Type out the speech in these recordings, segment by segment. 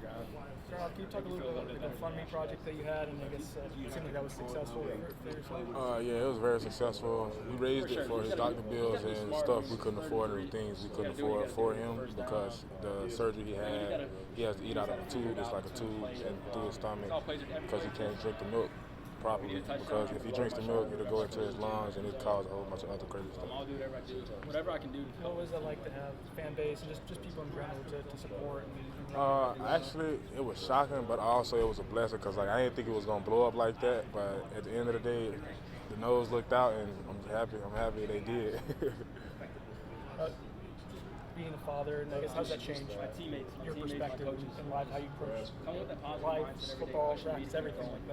Can you talk a little bit about the GoFundMe project that you had, and I guess it seemed like that was successful for yourself? Yeah, it was very successful. We raised it for his doctor bills and stuff we couldn't afford, and things we couldn't afford for him because the surgery he has to eat out of a tube. It's like a tube and through his stomach because he can't drink the milk properly. Because if he drinks the milk, it'll go into his lungs and it cause a whole bunch of other crazy stuff. I'll do whatever I can do. What was it like to have fan base and just people in general to support? Actually, it was shocking, but also it was a blessing because like I didn't think it was gonna blow up like that. But at the end of the day, the Noles looked out, and I'm happy they did. Being a father, and I guess how does that change your perspective in life, how you approach life, football, practice, everything like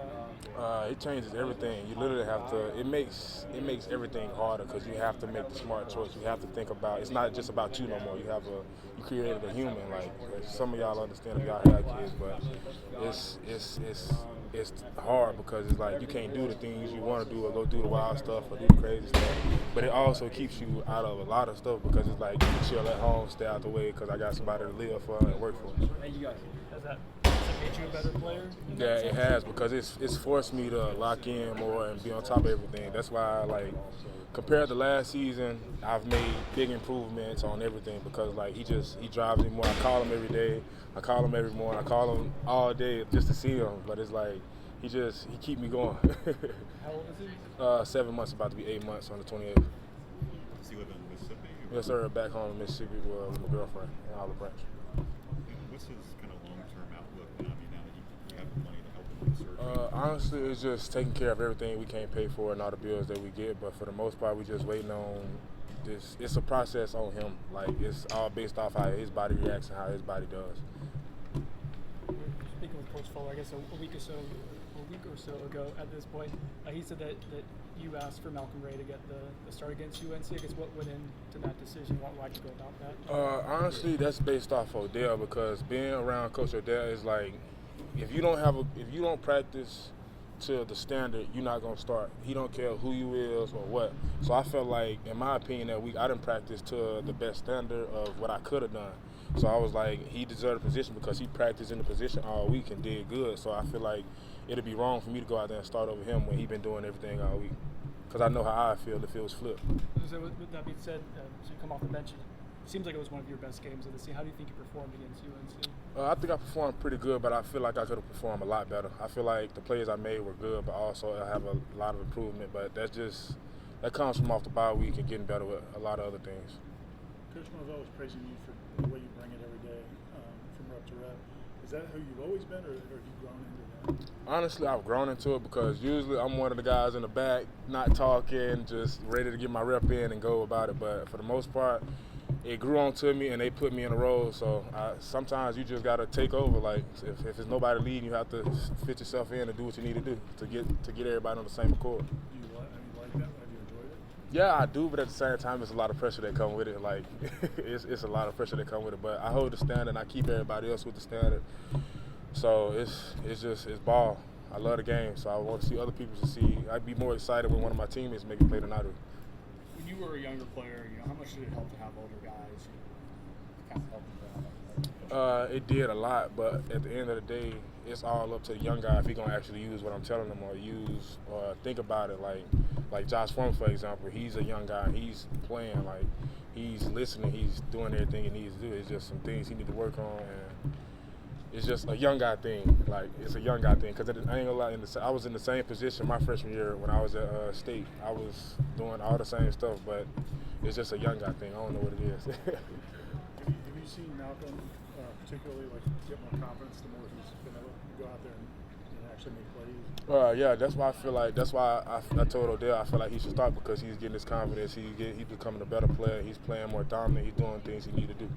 that? It changes everything. You literally have to. It makes everything harder because you have to make the smart choice. You have to think about. It's not just about you no more. You created a human. Like some of y'all understand if y'all have kids, but it's hard because it's like you can't do the things you want to do or go do the wild stuff or do the crazy stuff. But it also keeps you out of a lot of stuff because it's like you can chill at home, stay out the way because I got somebody to live for and work for. Has that made you a better player? Yeah, it has because it's forced me to lock in more and be on top of everything. That's why compared to last season, I've made big improvements on everything because he drives me more. I call him every day. I call him every morning. I call him all day just to see him. But it's like he keep me going. How old is he? 7 months, about to be 8 months on the 28th. Does he live in Mississippi? Yes, sir. Back home in Mississippi with my girlfriend in Olive Branch. What's his kind of long-term outlook now? I mean, now that you have the money to help him with surgery? Honestly, it's just taking care of everything we can't pay for and all the bills that we get. But for the most part, we just waiting on this. It's a process on him. It's all based off how his body reacts and how his body does. Speaking with Coach Fuller, I guess a week or so ago at this point, he said that you asked for Malcolm Ray to get the start against UNC. I guess what went into that decision? Why'd you go about that? Honestly, that's based off Odell because being around Coach Odell is like if you don't practice to the standard, you're not gonna start. He don't care who you is or what. So I felt like, in my opinion, that week I didn't practice to the best standard of what I could have done. So I was like, he deserved the position because he practiced in the position all week and did good. So I feel like it'd be wrong for me to go out there and start over him when he been doing everything all week. Because I know how I feel if it was flipped. So with that being said, so you come off the bench, it seems like it was one of your best games of the season. How do you think you performed against UNC? I think I performed pretty good, but I feel like I could have performed a lot better. I feel like the plays I made were good, but also I have a lot of improvement. But that comes from off the bye week and getting better with a lot of other things. Coach Norvell was praising you for the way you bring it every day from rep to rep. Is that who you've always been, or have you grown into that? Honestly, I've grown into it because usually I'm one of the guys in the back, not talking, just ready to get my rep in and go about it. But for the most part, it grew onto me and they put me in a role. So sometimes you just got to take over. Like if there's nobody leading, you have to fit yourself in and do what you need to do to get everybody on the same accord. Do you like that? Have you enjoyed it? Yeah, I do, but at the same time, it's a lot of pressure that come with it. Like it's a lot of pressure that come with it. But I hold the standard and I keep everybody else with the standard. So it's ball. I love the game, so I want to see other people succeed. I'd be more excited when one of my teammates make a play than I do. When you were a younger player, how much did it help to have older guys kind of help you out? It did a lot, but at the end of the day, it's all up to the young guy if he's gonna actually use what I'm telling him or think about it. Like Josh Fromm, for example, he's a young guy. He's playing, he's listening, he's doing everything he needs to do. It's just some things he needs to work on, and it's just a young guy thing. It's a young guy thing because I ain't gonna lie. I was in the same position my freshman year when I was at State. I was doing all the same stuff, but it's just a young guy thing. I don't know what it is. Have you seen Malcolm particularly get more confidence the more he's been able to go out there and actually make plays? Yeah, that's why I feel like I told Odell I feel like he should start because he's getting his confidence. He's becoming a better player. He's playing more dominant. He's doing things he need to do.